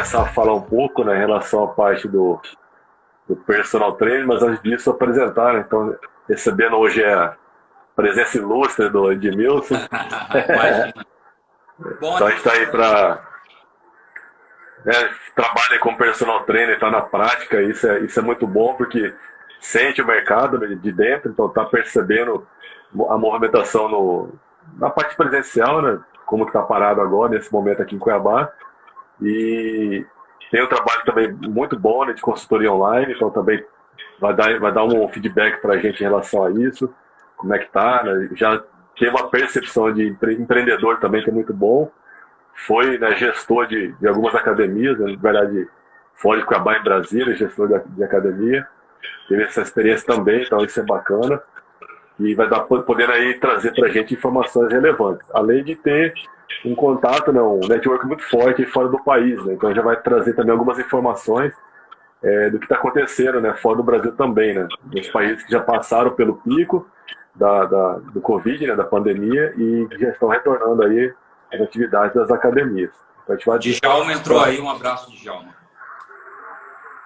começar a falar um pouco, né, em relação à parte do personal trainer, mas antes disso apresentar, né? Então, recebendo hoje a presença ilustre do Edmilson. Imagina. Bom, Então a gente está Adilson, aí para, né, trabalha com personal trainer, está na prática, isso é muito bom porque sente o mercado, né, de dentro, então está percebendo a movimentação na parte presencial, né, como que está parado agora, nesse momento aqui em Cuiabá, e tem um trabalho também muito bom, né, de consultoria online, então também vai dar um feedback para a gente em relação a isso, como é que está, né, já tem uma percepção de empreendedor também que é muito bom, foi, né, gestor de algumas academias, né, na verdade, fora de Cuiabá em Brasília, gestor de academia, teve essa experiência também, então isso é bacana, e vai dar poder aí trazer para a gente informações relevantes, além de ter um contato, né, um network muito forte fora do país, né, então já vai trazer também algumas informações do que está acontecendo, né, fora do Brasil também, né, nos países que já passaram pelo pico do Covid, né, da pandemia, e que já estão retornando aí as atividades das academias. Então a gente vai Djalma entrou aí, um abraço, Djalma.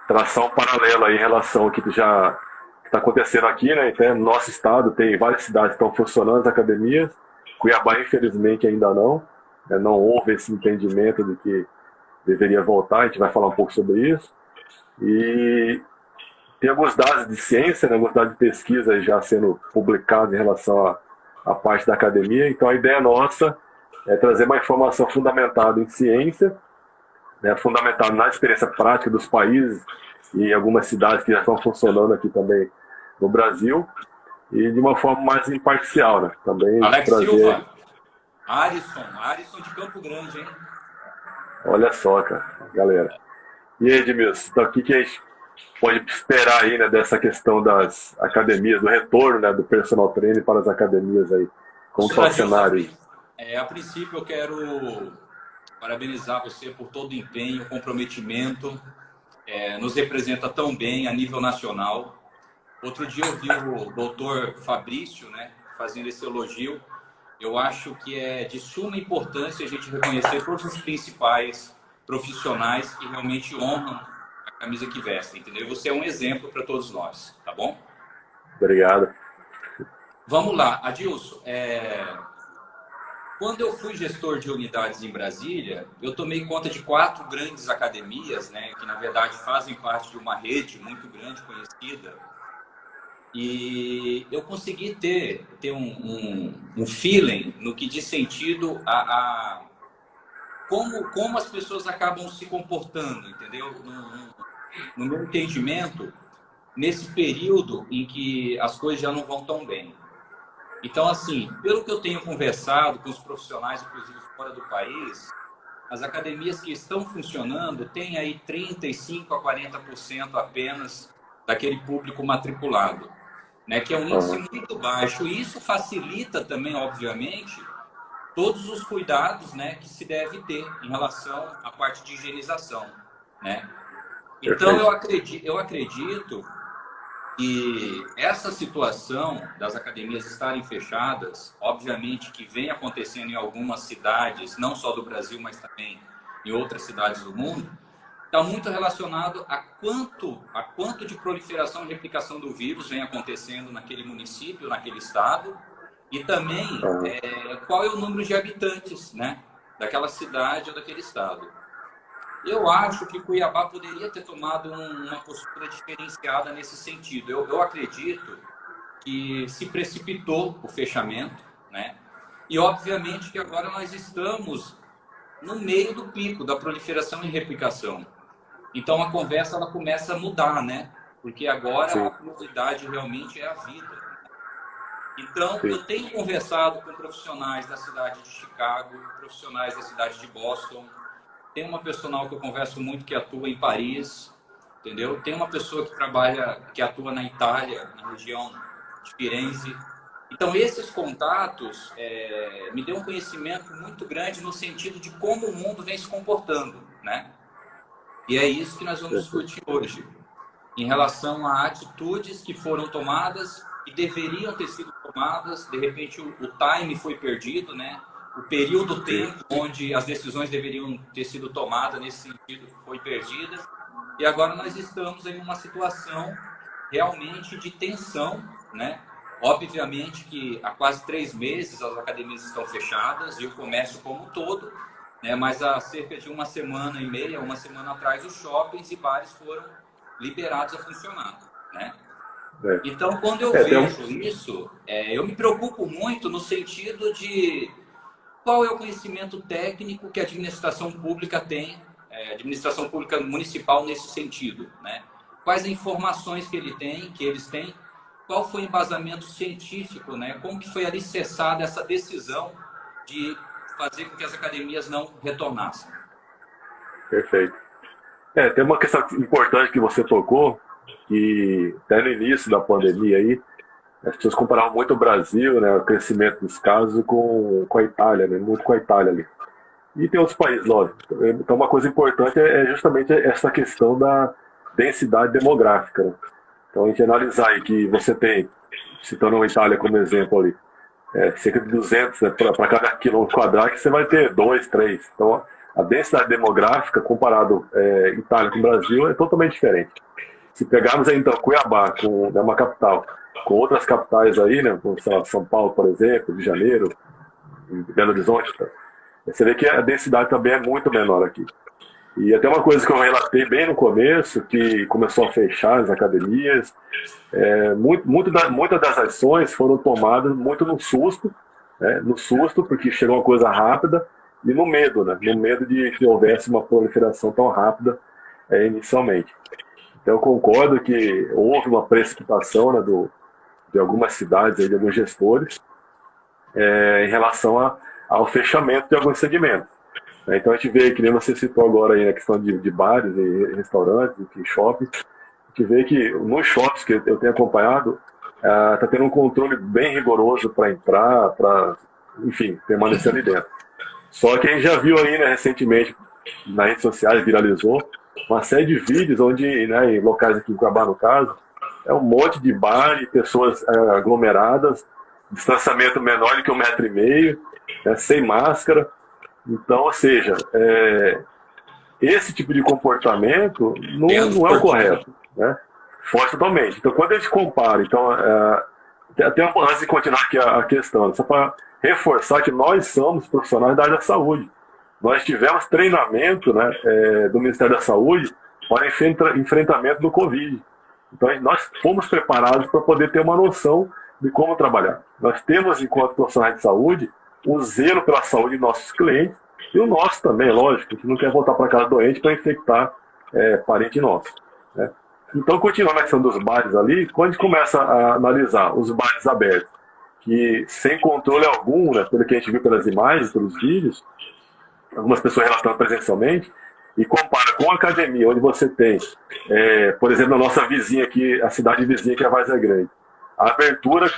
traçar um paralelo aí em relação ao que já está acontecendo aqui, né? Então, no nosso estado tem várias cidades que estão funcionando as academias, Cuiabá infelizmente ainda não, né? Não houve esse entendimento de que deveria voltar, a gente vai falar um pouco sobre isso. E tem alguns dados de ciência, né? Alguns dados de pesquisa já sendo publicados em relação à parte da academia, então a ideia nossa é trazer uma informação fundamentada em ciência, né, fundamentado na experiência prática dos países e algumas cidades que já estão funcionando aqui também no Brasil, e de uma forma mais imparcial, né? Também Alex trazer. Silva, Arisson de Campo Grande, hein? Olha só, cara, galera. E aí, Edmilson, então, o que, que a gente pode esperar aí, né, dessa questão das academias, do retorno, né, do personal trainer para as academias aí? Como está Senhor o Adilson, cenário aí? a princípio eu quero parabenizar você por todo o empenho, comprometimento, nos representa tão bem a nível nacional. Outro dia eu vi o doutor Fabrício, né, fazendo esse elogio. Eu acho que é de suma importância a gente reconhecer todos os principais profissionais que realmente honram a camisa que vestem, entendeu? Você é um exemplo para todos nós, tá bom? Obrigado. Vamos lá, Adilson. Quando eu fui gestor de unidades em Brasília, eu tomei conta de 4 grandes academias, né, que na verdade fazem parte de uma rede muito grande, conhecida. E eu consegui ter um feeling no que diz sentido a como as pessoas acabam se comportando, entendeu? No meu entendimento, nesse período em que as coisas já não vão tão bem. Então, assim, pelo que eu tenho conversado com os profissionais, inclusive fora do país, as academias que estão funcionando têm aí 35% a 40% apenas daquele público matriculado, né? Que é um índice Uhum. muito baixo. E isso facilita também, obviamente, todos os cuidados, né, que se deve ter em relação à parte de higienização, né? Então, Perfeito. eu acredito que essa situação das academias estarem fechadas, obviamente que vem acontecendo em algumas cidades, não só do Brasil, mas também em outras cidades do mundo, está muito relacionado a quanto de proliferação e replicação do vírus vem acontecendo naquele município, naquele estado, e também Uhum. qual é o número de habitantes, né, daquela cidade ou daquele estado. Eu acho que Cuiabá poderia ter tomado uma postura diferenciada nesse sentido. Eu acredito que se precipitou o fechamento, né? E obviamente que agora nós estamos no meio do pico da proliferação e replicação. Então a conversa ela começa a mudar, né? Porque agora Sim, a prioridade realmente é a vida. Então sim. eu tenho conversado com profissionais da cidade de Chicago, profissionais da cidade de Boston. Tem uma personal que eu converso muito que atua em Paris, entendeu? Tem uma pessoa que que atua na Itália, na região de Firenze. Então, esses contatos me deu um conhecimento muito grande no sentido de como o mundo vem se comportando, né? E é isso que nós vamos Perfeito. discutir hoje, em relação a atitudes que foram tomadas e deveriam ter sido tomadas. De repente, o time foi perdido, né? o período tempo onde as decisões deveriam ter sido tomadas nesse sentido foi perdida. E agora nós estamos em uma situação realmente de tensão, né? Obviamente que há quase 3 meses as academias estão fechadas e o comércio como um todo, né? Mas há cerca de 1 semana e meia, 1 semana atrás, os shoppings e bares foram liberados a funcionar, né? Então, quando eu vejo isso, eu me preocupo muito no sentido de qual é o conhecimento técnico que a administração pública tem, administração pública municipal nesse sentido, né? Quais as informações que eles têm, qual foi o embasamento científico, né? Como que foi alicerçada essa decisão de fazer com que as academias não retornassem? Perfeito. Tem uma questão importante que você tocou, que até no início da pandemia aí, as pessoas comparavam muito o Brasil, né, o crescimento dos casos com a Itália, né, muito com a Itália ali. E tem outros países, lógico. Então uma coisa importante é justamente essa questão da densidade demográfica, né? Então a gente analisar aí que você tem, citando a Itália como exemplo ali, cerca de 200, né, para cada quilômetro quadrado, que você vai ter 2, 3. Então a densidade demográfica comparado Itália com o Brasil é totalmente diferente. Se pegarmos aí, então, Cuiabá, é uma capital, com outras capitais aí, né, como São Paulo, por exemplo, Rio de Janeiro, Belo Horizonte, tá? Você vê que a densidade também é muito menor aqui. E até uma coisa que eu relatei bem no começo, que começou a fechar as academias, muitas das ações foram tomadas muito no susto, né, porque chegou uma coisa rápida, e no medo, né, no medo de que houvesse uma proliferação tão rápida inicialmente. Então, eu concordo que houve uma precipitação, né, de algumas cidades, aí, de alguns gestores, em relação ao fechamento de alguns segmentos. Então, a gente vê, que nem você citou agora aí, a questão de bares e restaurantes e shoppings, a gente vê que nos shoppings que eu tenho acompanhado, está tendo um controle bem rigoroso para entrar, para, enfim, permanecer ali dentro. Só que a gente já viu aí, né, recentemente, nas redes sociais, viralizou, uma série de vídeos onde, né, em locais aqui em Cuiabá, no caso, um monte de bar e pessoas aglomeradas, distanciamento menor do que 1,5 metro, né, sem máscara. Então, ou seja, esse tipo de comportamento não é o correto, né? Foge totalmente. Então, quando a gente compara, então, até antes de continuar aqui a questão, só para reforçar que nós somos profissionais da área da saúde. Nós tivemos treinamento, né, do Ministério da Saúde para enfrentamento do Covid. Então, nós fomos preparados para poder ter uma noção de como trabalhar. Nós temos, enquanto profissionais de saúde, o zelo pela saúde de nossos clientes e o nosso também, lógico, a gente não quer voltar para casa doente para infectar parente nosso, né? Então, continuando a questão dos bares ali, quando a gente começa a analisar os bares abertos, que sem controle algum, né, pelo que a gente viu pelas imagens, pelos vídeos, algumas pessoas relatando presencialmente, e compara com a academia, onde você tem, por exemplo, a nossa vizinha aqui, a cidade vizinha, que é a Várzea Grande, a abertura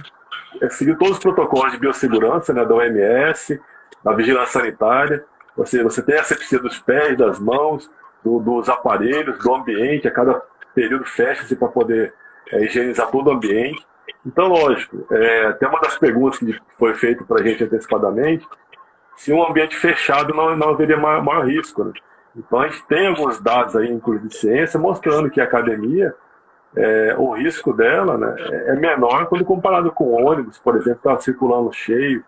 seguiu todos os protocolos de biossegurança, né, da OMS, da vigilância sanitária, você tem a asepsia dos pés, das mãos, dos aparelhos, do ambiente, a cada período fecha-se para poder higienizar todo o ambiente. Então, lógico, até uma das perguntas que foi feita para a gente antecipadamente, se um ambiente fechado não haveria maior risco, né? Então, a gente tem alguns dados aí, inclusive de ciência, mostrando que a academia, o risco dela, né, é menor quando comparado com ônibus, por exemplo, que está circulando cheio,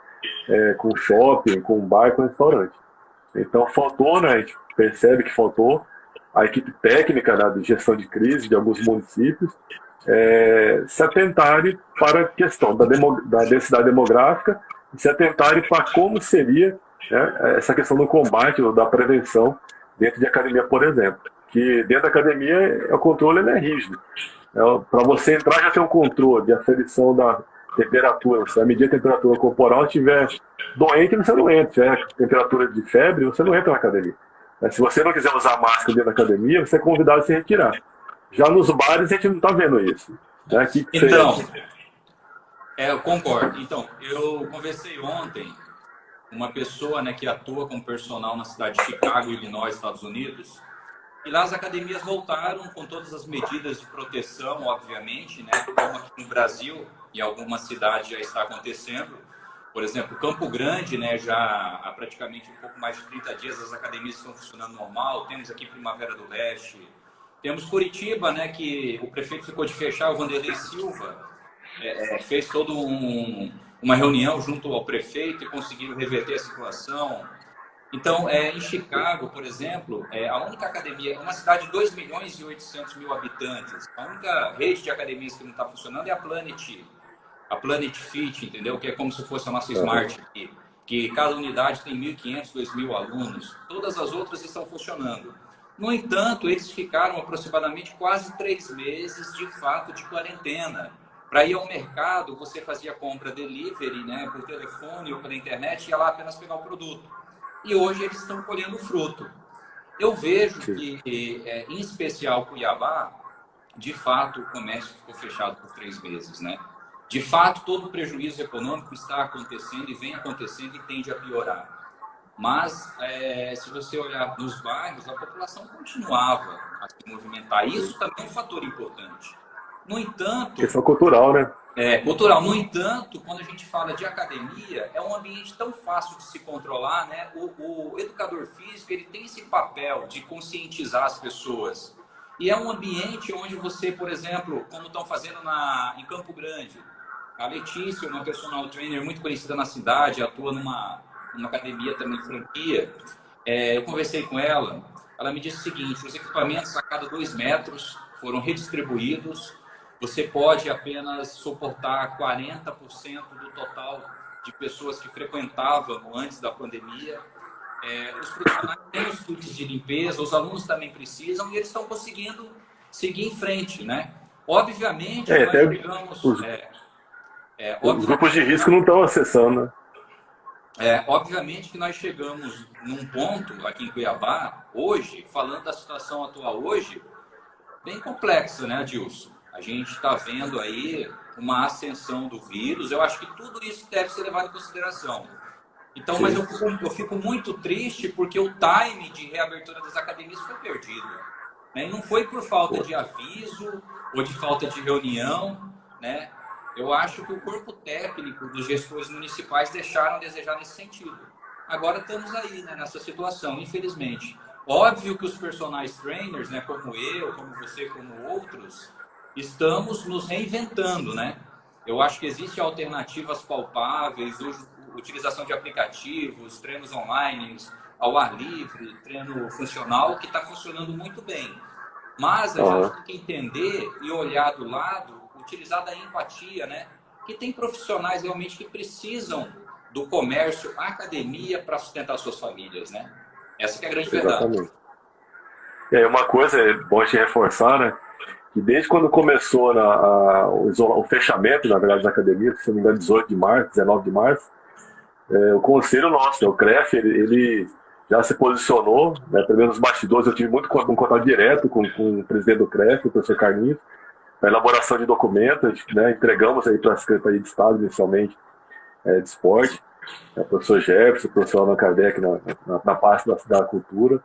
com shopping, com bar, com restaurante. Então, faltou, né, a gente percebe que faltou a equipe técnica, né, de gestão de crise de alguns municípios se atentarem para a questão da densidade demográfica e se atentarem para como seria, né, essa questão do combate, ou da prevenção dentro de academia, por exemplo. Que dentro da academia o controle é rígido. Para você entrar já tem um controle de aferição da temperatura. Você vai medir a temperatura corporal, se estiver doente, você não entra. Se tiver temperatura de febre, você não entra na academia. Se você não quiser usar máscara dentro da academia, você é convidado a se retirar. Já nos bares a gente não está vendo isso, né? Então, eu concordo. Então, eu conversei ontem com uma pessoa, né, que atua como personal na cidade de Chicago, Illinois, Estados Unidos. E lá as academias voltaram com todas as medidas de proteção, obviamente, né, como aqui no Brasil e algumas cidades já está acontecendo. Por exemplo, Campo Grande, né, já há praticamente um pouco mais de 30 dias as academias estão funcionando normal. Temos aqui Primavera do Leste. Temos Curitiba, né, que o prefeito ficou de fechar, o Vanderlei Silva fez toda uma reunião junto ao prefeito e conseguiu reverter a situação. Então, em Chicago, por exemplo, a única academia, uma cidade de 2.800.000 habitantes, a única rede de academias que não está funcionando é a Planet Fit, entendeu? Que é como se fosse a nossa Smart aqui, que cada unidade tem 1.500, 2.000 alunos. Todas as outras estão funcionando. No entanto, eles ficaram aproximadamente quase 3 meses de fato de quarentena. Para ir ao mercado, você fazia compra delivery, né, por telefone ou pela internet, e ia lá apenas pegar o produto. E hoje eles estão colhendo fruto. Eu vejo que, em especial Cuiabá, de fato o comércio ficou fechado por 3 meses, né? De fato, todo o prejuízo econômico está acontecendo e vem acontecendo e tende a piorar. Mas, se você olhar nos bairros, a população continuava a se movimentar. Isso também é um fator importante. No entanto... Questão cultural, né? Cultural. No entanto, quando a gente fala de academia, é um ambiente tão fácil de se controlar, né? O educador físico, ele tem esse papel de conscientizar as pessoas. E é um ambiente onde você, por exemplo, como estão fazendo em Campo Grande, a Letícia, uma personal trainer muito conhecida na cidade, atua numa academia também, franquia. Eu conversei com ela, ela me disse o seguinte: os equipamentos a cada 2 metros foram redistribuídos, você pode apenas suportar 40% do total de pessoas que frequentavam antes da pandemia. Os profissionais têm os kits de limpeza, os alunos também precisam, e eles estão conseguindo seguir em frente, né? Obviamente, nós chegamos... Os grupos de risco não estão acessando, né? Obviamente que nós chegamos num ponto aqui em Cuiabá, hoje, falando da situação atual hoje, bem complexa, né, Adilson? A gente está vendo aí uma ascensão do vírus. Eu acho que tudo isso deve ser levado em consideração. Então, mas eu fico muito triste porque o time de reabertura das academias foi perdido, né? E não foi por falta de aviso ou de falta de reunião, né? Eu acho que o corpo técnico dos gestores municipais deixaram a desejar nesse sentido. Agora estamos aí, né, nessa situação, infelizmente. Óbvio que os personagens trainers, né, como eu, como você, como outros, estamos nos reinventando, né? Eu acho que existem alternativas palpáveis, utilização de aplicativos, treinos online, ao ar livre, treino funcional, que está funcionando muito bem. Mas a gente tem que entender e olhar do lado, utilizar da empatia, né? Que tem profissionais realmente que precisam do comércio, academia, para sustentar suas famílias, né? Essa que é a grande verdade. Exatamente. E aí uma coisa é bom te reforçar, né? Que desde quando começou o fechamento, na verdade, das academias, se não me engano, 18 de março, 19 de março, o conselho nosso, né, o CREF, ele já se posicionou, né, pelo menos nos bastidores. Eu tive um contato direto com o presidente do CREF, o professor Carlinhos, na elaboração de documentos, né, entregamos aí para a Secretaria de Estado, inicialmente, de Esporte, o professor Jefferson, o professor Allan Kardec na parte da cultura,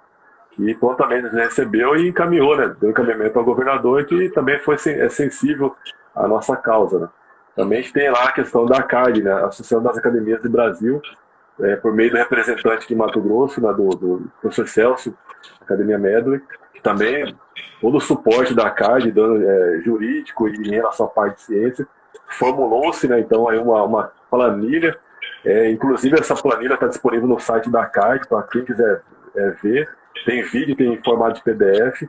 e prontamente nos recebeu e encaminhou, né, deu encaminhamento ao governador, que também foi sensível à nossa causa, né. Também a gente tem lá a questão da ACAD, né, a Associação das Academias do Brasil, por meio do representante de Mato Grosso, né, do professor Celso, Academia Medley, que também todo o suporte da ACAD, jurídico e em relação à parte de ciência, formulou-se, né, então, aí uma planilha, inclusive essa planilha está disponível no site da ACAD, para quem quiser ver, tem vídeo, tem formato de PDF,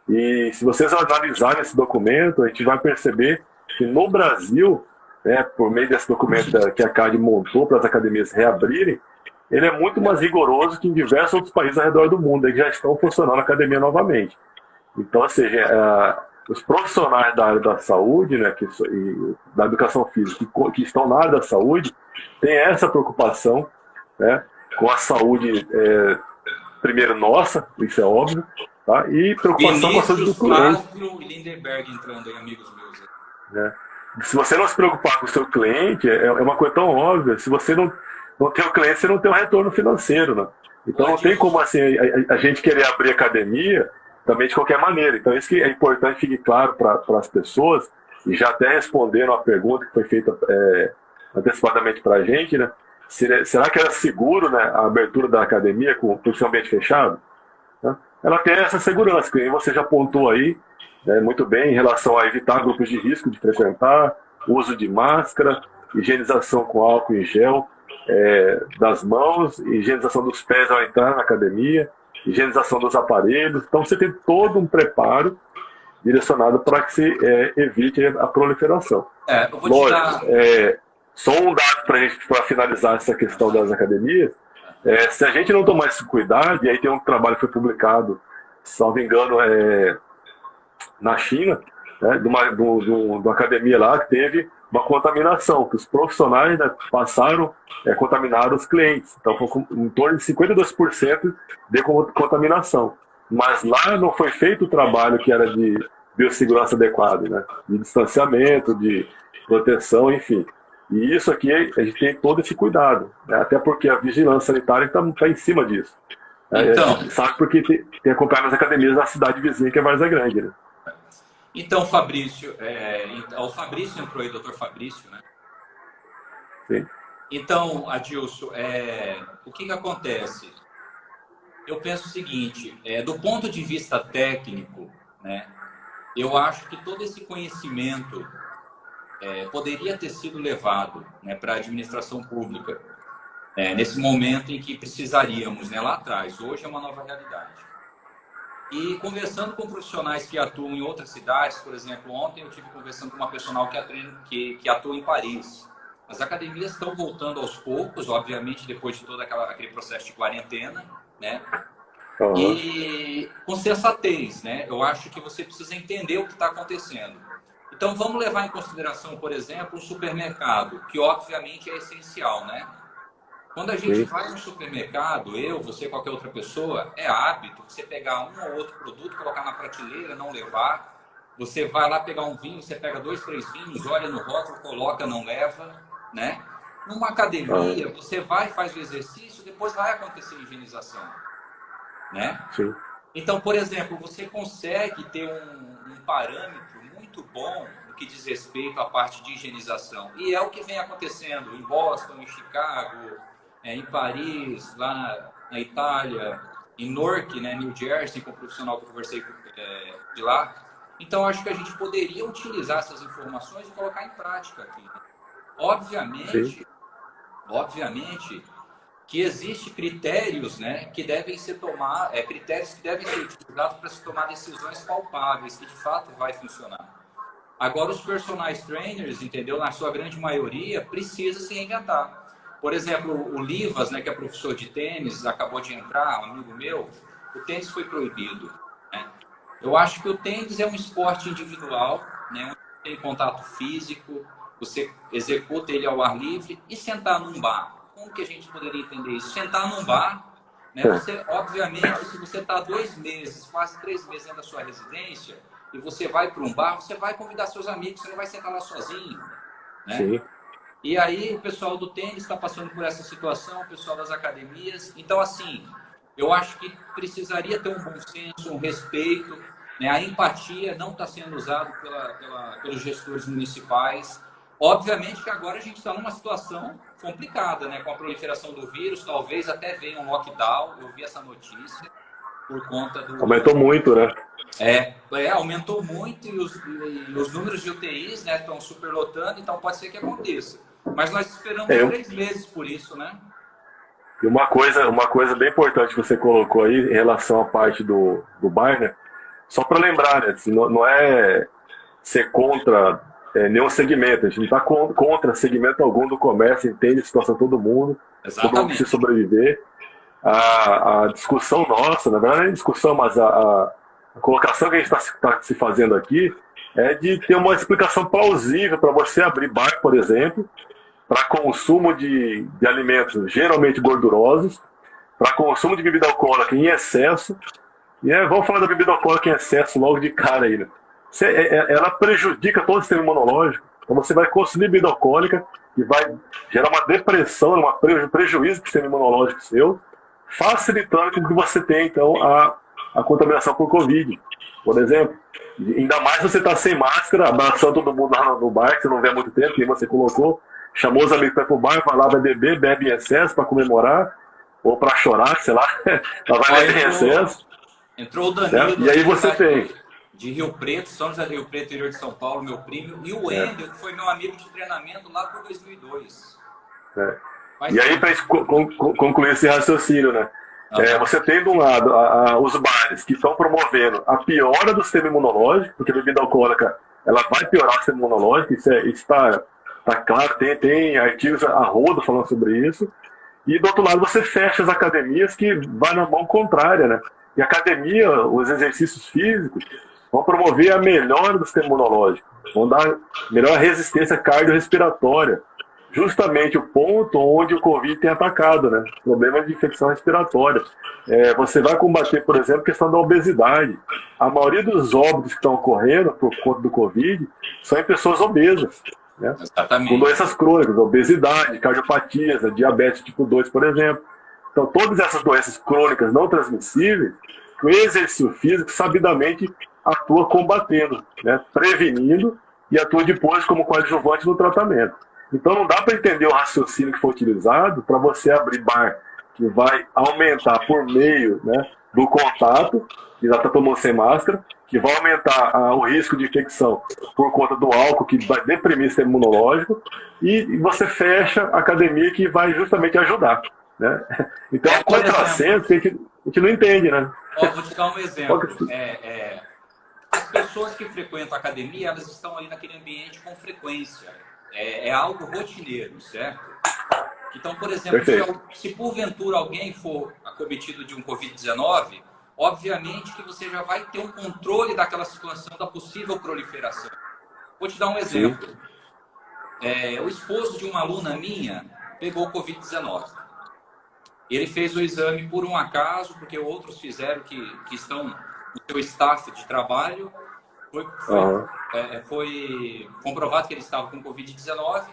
e se vocês analisarem esse documento, a gente vai perceber que no Brasil, né, por meio desse documento que a ACAD montou para as academias reabrirem, ele é muito mais rigoroso que em diversos outros países ao redor do mundo, que já estão funcionando a academia novamente. Então, ou seja, os profissionais da área da saúde, né, e da educação física, que estão na área da saúde, têm essa preocupação, né, com a saúde, primeiro nossa, isso é óbvio, tá? E preocupação com a saúde do cliente. Flávio e Lindenberg entrando aí, amigos meus. Né? Se você não se preocupar com o seu cliente, é uma coisa tão óbvia. Se você não tem o cliente, você não tem um retorno financeiro, né? Então não tem como assim a gente querer abrir academia também de qualquer maneira. Então isso que é importante que fique claro para as pessoas, e já até respondendo a pergunta que foi feita antecipadamente para a gente, né? será que era seguro, né, a abertura da academia com o seu ambiente fechado? Né? Ela tem essa segurança, que você já apontou aí, né, muito bem, em relação a evitar grupos de risco de frequentar, uso de máscara, higienização com álcool em gel, das mãos, higienização dos pés ao entrar na academia, higienização dos aparelhos. Então você tem todo um preparo direcionado para que se evite a proliferação. Eu vou te dar... Só um dado para finalizar essa questão das academias. Se a gente não tomar esse cuidado, e aí tem um trabalho que foi publicado, salvo engano, na China, né, de uma academia lá que teve uma contaminação, que os profissionais, né, passaram a contaminar os clientes. Então, foi em torno de 52% de contaminação. Mas lá não foi feito o trabalho que era de biossegurança adequado, né, de distanciamento, de proteção, enfim. E isso aqui, a gente tem todo esse cuidado, né, até porque a vigilância sanitária está em cima disso. Então, sabe porque tem acompanhado as academias da cidade vizinha, que é Várzea Grande, né? Então, Fabrício, o Fabrício entrou aí, doutor Fabrício, né? Sim. Então, Adilson, o que acontece? Eu penso o seguinte, do ponto de vista técnico, né, eu acho que todo esse conhecimento poderia ter sido levado, né, para a administração pública, nesse momento em que precisaríamos, né, lá atrás. Hoje é uma nova realidade. E conversando com profissionais que atuam em outras cidades, por exemplo, ontem eu tive conversando com uma profissional que atua em Paris. As academias estão voltando aos poucos, obviamente, depois de todo aquele processo de quarentena, né? Uhum. E com sensatez, né? Eu acho que você precisa entender o que está acontecendo. Então, vamos levar em consideração, por exemplo, o supermercado, que obviamente é essencial, né? Quando a gente vai no supermercado, você, qualquer outra pessoa, é hábito você pegar um ou outro produto, colocar na prateleira, não levar. Você vai lá pegar um vinho, você pega 2, 3 vinhos, olha no rótulo, coloca, não leva, né? Numa academia, você vai, faz o exercício, depois vai acontecer a higienização, né? Sim. Então, por exemplo, você consegue ter um parâmetro muito bom no que diz respeito à parte de higienização. E é o que vem acontecendo em Boston, em Chicago, em Paris, lá na Itália, em Newark, né, New Jersey, com o profissional que eu conversei de lá. Então, acho que a gente poderia utilizar essas informações e colocar em prática aqui. Obviamente que existem critérios, né, que devem ser critérios que devem ser utilizados para se tomar decisões palpáveis, que de fato vai funcionar. Agora, os personal trainers, entendeu, na sua grande maioria, precisam se reinventar. Por exemplo, o Livas, né, que é professor de tênis, acabou de entrar, um amigo meu, o tênis foi proibido, né? Eu acho que o tênis é um esporte individual, né, onde tem contato físico, você executa ele ao ar livre, e sentar num bar. Como que a gente poderia entender isso? Sentar num bar, né, você, obviamente, se você está 2 meses, quase 3 meses dentro da sua residência, e você vai para um bar, você vai convidar seus amigos, você não vai sentar lá sozinho, né? Sim. E aí o pessoal do tênis está passando por essa situação, o pessoal das academias. Então, assim, eu acho que precisaria ter um bom senso, um respeito, né? A empatia não está sendo usada pelos gestores municipais. Obviamente que agora a gente está numa situação complicada, né? Com a proliferação do vírus, talvez até venha um lockdown. Eu vi essa notícia por conta do... Aumentou muito, né? Aumentou muito e os números de UTIs, né, estão superlotando, então pode ser que aconteça. Mas nós esperamos 3 meses por isso, né? E uma coisa bem importante que você colocou aí em relação à parte do bar, né? Só para lembrar, né? Não é ser contra nenhum segmento. A gente não está contra segmento algum do comércio, entende a situação de todo mundo. Exatamente. Todo mundo precisa sobreviver. A discussão nossa, na verdade não é discussão, mas a colocação que a gente está se fazendo aqui é de ter uma explicação plausível para você abrir bar, por exemplo, para consumo de alimentos geralmente gordurosos, para consumo de bebida alcoólica em excesso. E vamos falar da bebida alcoólica em excesso logo de cara aí, né? Ela prejudica todo o sistema imunológico. Então você vai consumir bebida alcoólica e vai gerar uma depressão, um prejuízo para o sistema imunológico seu, facilitando que você tenha, então, a contaminação por Covid, por exemplo. Ainda mais você está sem máscara, abraçando todo mundo lá no bar, que você não vê há muito tempo, que você colocou. chamou os amigos para ir pro bar, vai lá, vai beber, bebe em excesso para comemorar, ou para chorar, sei lá, ela vai beber em excesso. Entrou o Danilo, e aí você tem de Rio Preto, São José do Rio Preto, interior de São Paulo, meu primo, e o Wendel, que foi meu amigo de treinamento lá por 2002. E aí, para concluir esse raciocínio, né? Você tem, de um lado, os bares que estão promovendo a piora do sistema imunológico, porque a bebida alcoólica ela vai piorar o sistema imunológico, isso está claro, tem artigos a rodo falando sobre isso. E, do outro lado, você fecha as academias que vai na mão contrária, né? E a academia, os exercícios físicos, vão promover a melhora do sistema imunológico, vão dar melhor resistência cardiorrespiratória, justamente o ponto onde o Covid tem atacado, né? Problemas de infecção respiratória. Você vai combater, por exemplo, a questão da obesidade. A maioria dos óbitos que estão ocorrendo por conta do Covid são em pessoas obesas, né? Com doenças crônicas, obesidade, cardiopatias, diabetes tipo 2, por exemplo. Então, todas essas doenças crônicas não transmissíveis, o exercício físico sabidamente atua combatendo, né? Prevenindo, e atua depois como coadjuvante no tratamento. Então não dá para entender o raciocínio que foi utilizado para você abrir bar que vai aumentar por meio, né, do contato, que já está tomando sem máscara, que vai aumentar o risco de infecção por conta do álcool, que vai deprimir o sistema imunológico, e você fecha a academia que vai justamente ajudar, né? Então é um contrassenso que a gente não entende, né? Vou te dar um exemplo. As pessoas que frequentam a academia, elas estão ali naquele ambiente com frequência. É algo rotineiro, certo? Então, por exemplo, se porventura alguém for acometido de um Covid-19, obviamente que você já vai ter um controle daquela situação, da possível proliferação. Vou te dar um exemplo. O esposo de uma aluna minha pegou Covid-19. Ele fez o exame por um acaso, porque outros fizeram que estão no seu staff de trabalho. Foi comprovado que ele estava com Covid-19.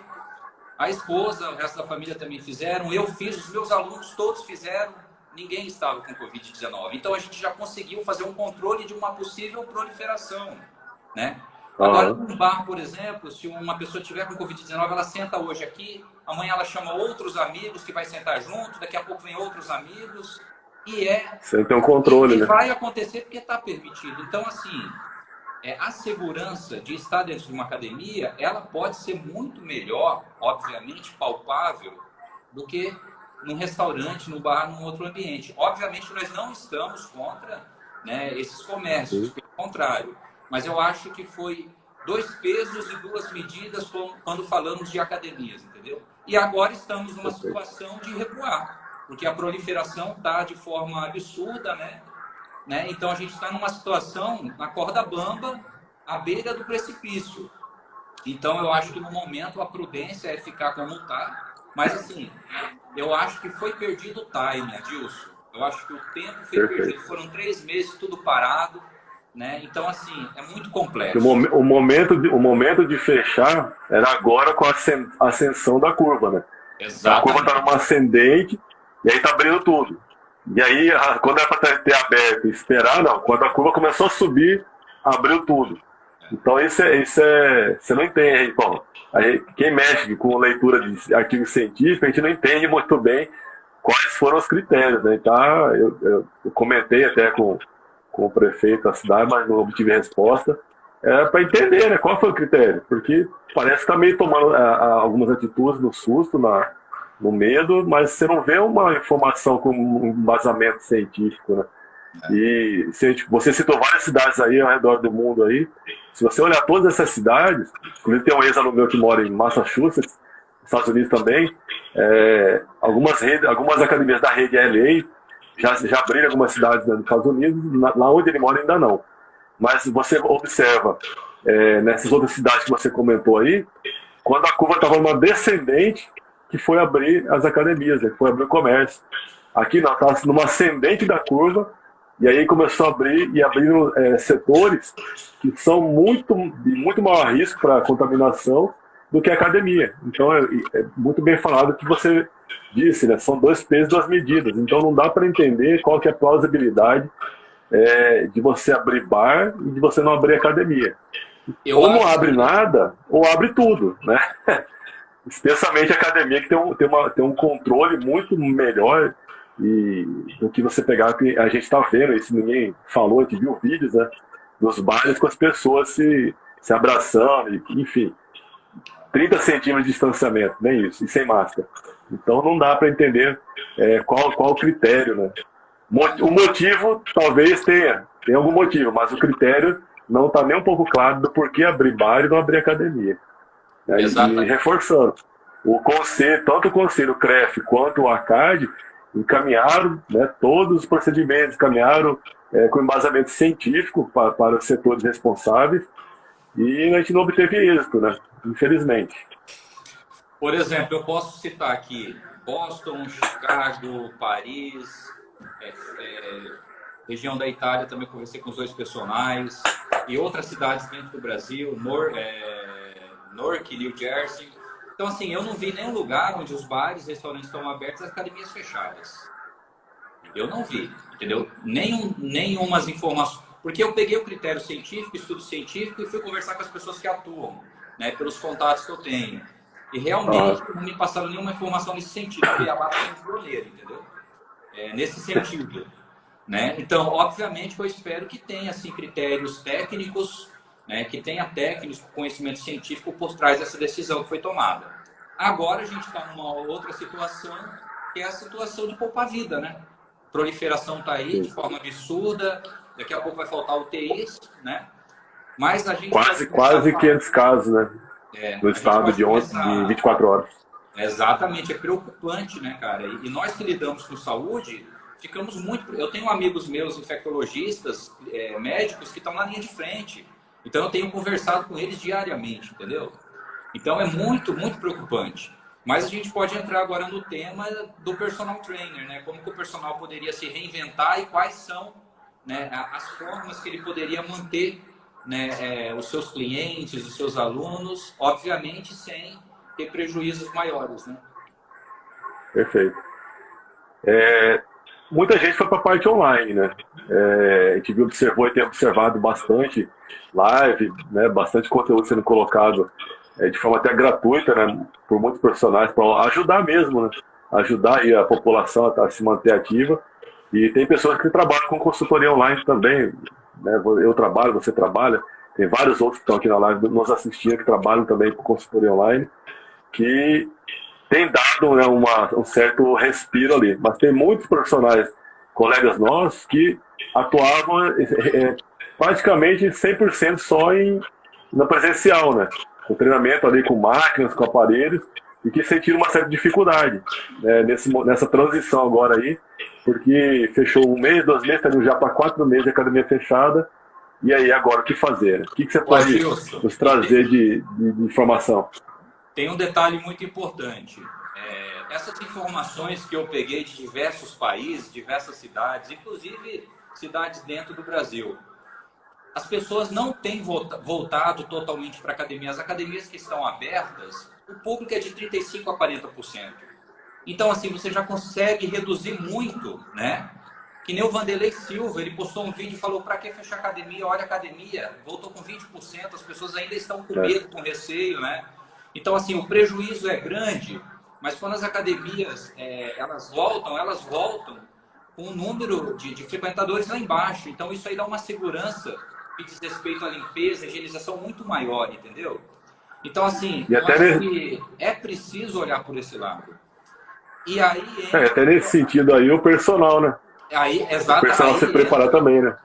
A esposa, o resto da família também fizeram. Eu fiz, os meus alunos todos fizeram. Ninguém estava com Covid-19. Então a gente já conseguiu fazer um controle de uma possível proliferação, né? Agora, num bar, por exemplo, se uma pessoa tiver com Covid-19, ela senta hoje aqui, amanhã ela chama outros amigos que vai sentar junto, daqui a pouco vem outros amigos. Você tem um controle, né? Vai acontecer porque está permitido. Então, assim, a segurança de estar dentro de uma academia, ela pode ser muito melhor, obviamente, palpável, do que num restaurante, num bar, num outro ambiente. Obviamente, nós não estamos contra, né, esses comércios, pelo contrário. Mas eu acho que foi 2 pesos e 2 medidas quando falamos de academias, entendeu? E agora estamos numa situação de recuar, porque a proliferação está de forma absurda, né? Então a gente está numa situação na corda bamba, à beira do precipício. Então eu acho que no momento a prudência é ficar como está. Mas assim, eu acho que foi perdido o time, Adilson. Eu acho que o tempo foi perdido. Foram 3 meses, tudo parado, né? Então assim, é muito complexo. O momento de fechar era agora com a ascensão da curva, né? Exatamente. A curva está numa ascendente e aí está abrindo tudo. E aí, quando é para ter aberto e esperar, não. Quando a curva começou a subir, abriu tudo. Então, você não entende. Bom, quem mexe com leitura de artigos científicos, a gente não entende muito bem quais foram os critérios, né? Então, eu comentei até com o prefeito da cidade, mas não obtive resposta. Para entender, né, qual foi o critério. Porque parece que está meio tomando algumas atitudes no susto, no medo, mas você não vê uma informação com um embasamento científico, né? E você citou várias cidades aí ao redor do mundo aí. Se você olhar todas essas cidades, inclusive tem um ex-aluno meu que mora em Massachusetts, nos Estados Unidos também, algumas academias da rede LA já abriram algumas cidades, né, nos Estados Unidos, lá onde ele mora ainda não. Mas você observa nessas outras cidades que você comentou aí, quando a curva estava numa descendente, que foi abrir as academias, né? Que foi abrir o comércio. Aqui não, estava numa ascendente da curva, e aí começou a abrir, e abriram setores que são de muito maior risco para contaminação do que a academia. Então é muito bem falado o que você disse, né? São 2 pesos, 2 medidas. Então não dá para entender qual que é a plausibilidade de você abrir bar e de você não abrir academia. Ou não abre nada, ou abre tudo, né? especialmente a academia que tem um controle muito melhor e, do que você pegar, que a gente está vendo, isso ninguém falou, a gente viu vídeos, né, dos bailes com as pessoas se abraçando, enfim, 30 centímetros de distanciamento, nem isso, e sem máscara. Então não dá para entender qual o critério, né? O motivo talvez tenha algum motivo, mas o critério não está nem um pouco claro do porquê abrir bar e não abrir academia. Né? E Exatamente. reforçando, o conselho, tanto o conselho CREF quanto o ACAD encaminharam, né, todos os procedimentos, encaminharam com embasamento científico para os setores responsáveis e a gente não obteve êxito, né? Infelizmente. Por exemplo, eu posso citar aqui Boston, Chicago, Paris, região da Itália, também conversei com os dois personagens, e outras cidades dentro do Brasil, Newark, New Jersey. Então, assim, eu não vi nenhum lugar onde os bares, restaurantes estão abertos e as academias fechadas. Eu não vi, entendeu? Nenhumas informações. Porque eu peguei o critério científico, estudo científico, e fui conversar com as pessoas que atuam, né, pelos contatos que eu tenho. E realmente não me passaram nenhuma informação nesse sentido, porque a barra é pioneira, entendeu? Nesse sentido. Né? Então, obviamente, eu espero que tenha assim, critérios técnicos, né, que tenha técnicos, conhecimento científico por trás dessa decisão que foi tomada. Agora a gente está numa outra situação, que é a situação de poupar vida, né? Proliferação está aí de forma absurda, daqui a pouco vai faltar UTIs, né? Mas a gente quase 500 casos, né? No estado de 24 horas. Exatamente, é preocupante, né, cara? E nós que lidamos com saúde, ficamos muito... Eu tenho amigos meus infectologistas, médicos, que estão na linha de frente. Então eu tenho conversado com eles diariamente, entendeu? Então é muito, muito preocupante. Mas a gente pode entrar agora no tema do personal trainer, né? Como que o personal poderia se reinventar e quais são, né, as formas que ele poderia manter, né, os seus clientes, os seus alunos, obviamente sem ter prejuízos maiores, né? Perfeito. Muita gente foi para a parte online, né? A gente observou e tem observado bastante live, né? Bastante conteúdo sendo colocado de forma até gratuita, né? Por muitos profissionais para ajudar mesmo, né? Ajudar aí a população a se manter ativa. E tem pessoas que trabalham com consultoria online também, né? Eu trabalho, você trabalha, tem vários outros que estão aqui na live nos assistindo que trabalham também com consultoria online, que tem dado, né, um certo respiro ali. Mas tem muitos profissionais, colegas nossos, que atuavam praticamente 100% só na presencial, né? O treinamento ali com máquinas, com aparelhos, e que sentiram uma certa dificuldade, né, nessa transição agora aí, porque fechou 1 mês, 2 meses, estamos já para 4 meses de academia fechada, e aí agora o que fazer? O que você pode nos trazer de informação? Tem um detalhe muito importante. Essas informações que eu peguei de diversos países, diversas cidades, inclusive cidades dentro do Brasil, as pessoas não têm voltado totalmente para a academia. As academias que estão abertas, o público é de 35% a 40%. Então, assim, você já consegue reduzir muito, né? Que nem o Vanderlei Silva, ele postou um vídeo e falou: para que fechar a academia? Olha a academia, voltou com 20%, as pessoas ainda estão com medo, com receio, né? Então, assim, o prejuízo é grande, mas quando as academias elas voltam com um número de frequentadores lá embaixo. Então, isso aí dá uma segurança que diz respeito à limpeza, à higienização muito maior, entendeu? Então, assim, eu acho que é preciso olhar por esse lado. E aí até nesse sentido aí, o personal, né? O personal se preparar também, né?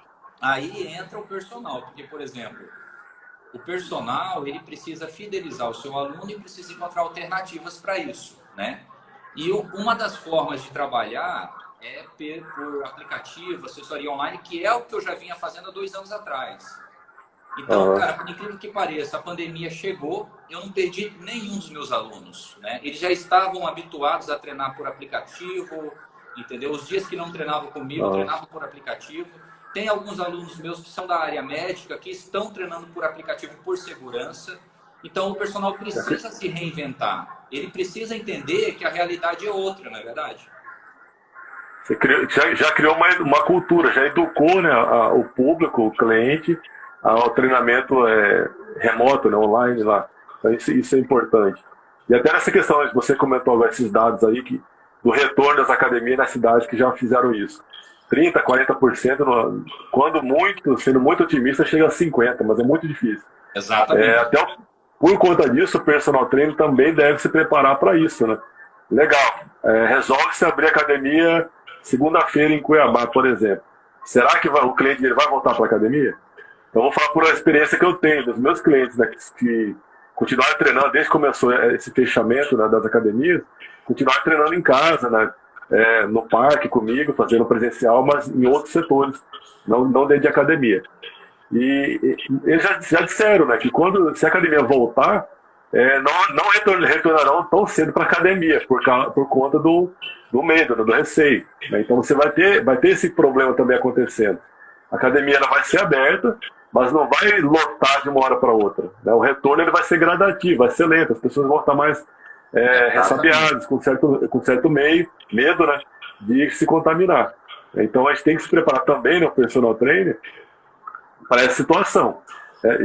Aí entra o personal, porque, por exemplo, o personal, ele precisa fidelizar o seu aluno e precisa encontrar alternativas para isso, né? E uma das formas de trabalhar é por aplicativo, assessoria online, que é o que eu já vinha fazendo há 2 anos atrás. Então, cara, por incrível que pareça, a pandemia chegou, eu não perdi nenhum dos meus alunos, né? Eles já estavam habituados a treinar por aplicativo, entendeu? Os dias que não treinavam comigo, treinavam por aplicativo. Tem alguns alunos meus que são da área médica, que estão treinando por aplicativo por segurança. Então, o personal precisa se reinventar. Ele precisa entender que a realidade é outra, não é verdade? Você já criou uma cultura, já educou, né, o público, o cliente, ao treinamento remoto, né, online lá. Então, isso é importante. E até nessa questão, você comentou agora esses dados aí, do retorno das academias nas cidades que já fizeram isso. 30%, 40%, quando muito, sendo muito otimista, chega a 50%, mas é muito difícil. Exatamente. Por conta disso, o personal trainer também deve se preparar para isso, né? Legal. Resolve-se abrir academia segunda-feira em Cuiabá, por exemplo. Será que o cliente dele vai voltar para a academia? Então, vou falar por uma experiência que eu tenho dos meus clientes, né, que continuaram treinando desde que começou esse fechamento, né, das academias, continuaram treinando em casa, né, no parque comigo, fazendo presencial, mas em outros setores, não dentro de academia. E eles já disseram, né, que se a academia voltar, não retornarão tão cedo para a academia, por conta do medo, do receio. Né? Então você vai ter esse problema também acontecendo. A academia ela vai ser aberta, mas não vai lotar de uma hora para outra. Né? O retorno ele vai ser gradativo, vai ser lento, as pessoas vão estar mais ressabiadas, com certo medo, né, de se contaminar. Então a gente tem que se preparar também, né, o personal trainer, para essa situação.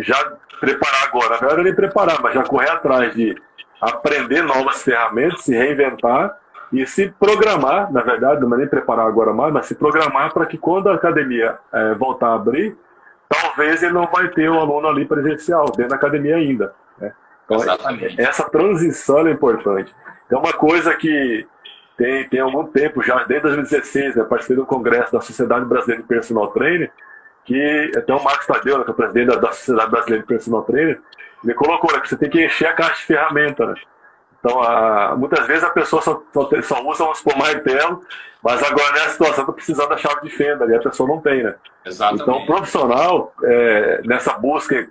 Já preparar agora, na verdade nem preparar, mas já correr atrás de aprender novas ferramentas, se reinventar e se programar, na verdade, não é nem preparar agora mais, mas se programar para que quando a academia voltar a abrir, talvez ele não vai ter o aluno ali presencial, dentro da academia ainda. Né? Então, essa transição é importante. É uma coisa que tem algum tempo, já desde 2016, né, participei do congresso da Sociedade Brasileira de Personal Trainer, que até o Marcos Tadeu, né, que é o presidente da Sociedade Brasileira de Personal Trainer, ele colocou, né, que você tem que encher a caixa de ferramenta, né? Então, muitas vezes a pessoa só usa, vamos supor, martelo, mas agora nessa situação está precisando da chave de fenda, e a pessoa não tem, né? Exatamente. Então, o profissional, nessa busca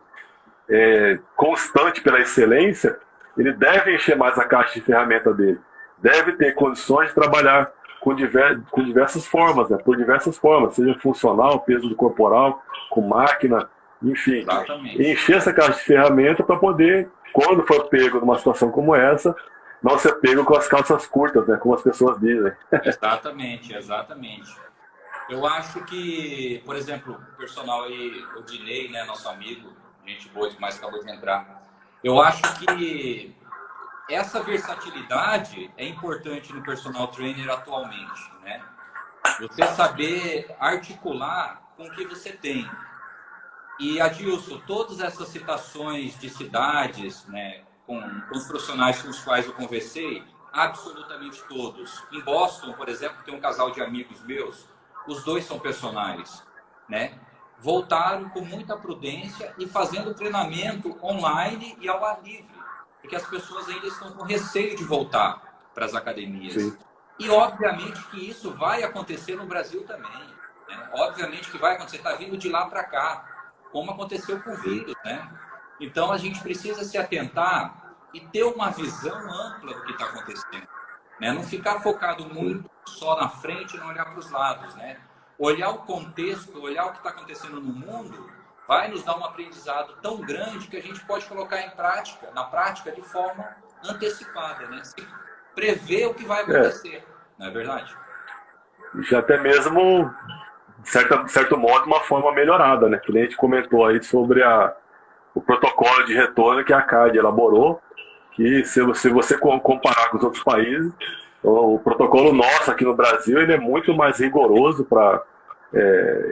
constante pela excelência, ele deve encher mais a caixa de ferramenta dele, deve ter condições de trabalhar com diversas formas, né? Por diversas formas, seja funcional, peso corporal, com máquina, enfim. Exatamente. Encher essa caixa de ferramenta para poder, quando for pego numa situação como essa, não ser pego com as calças curtas, né? Como as pessoas dizem. Exatamente. Eu acho que, por exemplo, o personal aí, o Dinei, né, nosso amigo, gente boa demais, acabou de entrar. Eu acho que essa versatilidade é importante no personal trainer atualmente, né? Você saber articular com o que você tem. E, Adilson, todas essas citações de cidades, né, com os profissionais com os quais eu conversei, absolutamente todos. Em Boston, por exemplo, tem um casal de amigos meus, os dois são personagens, né? Voltaram com muita prudência e fazendo treinamento online e ao ar livre, porque as pessoas ainda estão com receio de voltar para as academias. Sim. E, obviamente, que isso vai acontecer no Brasil também. Né? Obviamente que vai acontecer, está vindo de lá para cá, como aconteceu com o vírus, né? Então, a gente precisa se atentar e ter uma visão ampla do que está acontecendo. Né? Não ficar focado muito só na frente e não olhar para os lados, né? Olhar o contexto, olhar o que está acontecendo no mundo, vai nos dar um aprendizado tão grande que a gente pode colocar na prática de forma antecipada, né? Se prever o que vai acontecer, não é verdade? Já até mesmo, de certo modo, uma forma melhorada, né? Que nem a gente comentou aí sobre o protocolo de retorno que a CAD elaborou, que se você comparar com os outros países, o protocolo nosso aqui no Brasil ele é muito mais rigoroso para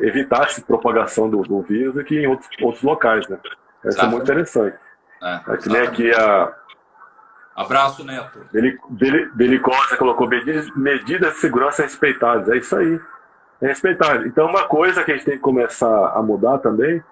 evitar essa propagação do vírus do que em outros locais, né? Isso é muito interessante. Que nem aqui Abraço, Neto. Belicosa colocou medidas de segurança respeitadas. É isso aí. É respeitar. Então, uma coisa que a gente tem que começar a mudar também,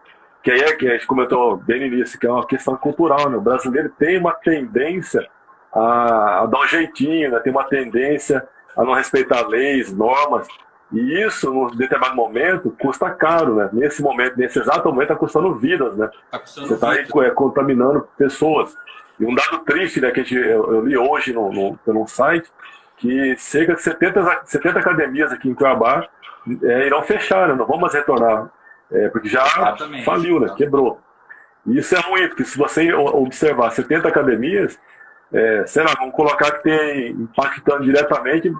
que aí que a gente comentou bem no início, que é uma questão cultural, né? O brasileiro tem uma tendência a dar um jeitinho, né? Tem uma tendência a não respeitar leis, normas, e isso, num determinado momento, custa caro, né? Nesse exato momento, está custando vidas, né? Você está aí contaminando pessoas. E um dado triste, né, que eu li hoje num site, que cerca de 70 academias aqui em Cuiabá irão fechar, né? Não vão mais retornar, porque já faliu, né? Quebrou. E isso é ruim, porque se você observar 70 academias, sei lá, vamos colocar que tem impactando diretamente